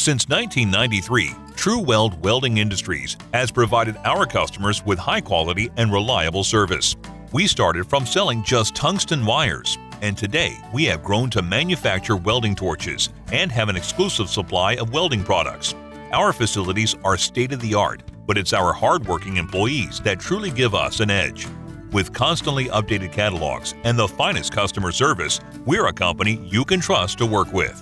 Since 1993, Truweld Welding Industries has provided our customers with high quality and reliable service. We started from selling just tungsten wires, and today we have grown to manufacture welding torches and have an exclusive supply of welding products. Our facilities are state-of-the-art, but it's our hardworking employees that truly give us an edge. With constantly updated catalogs and the finest customer service, we're a company you can trust to work with.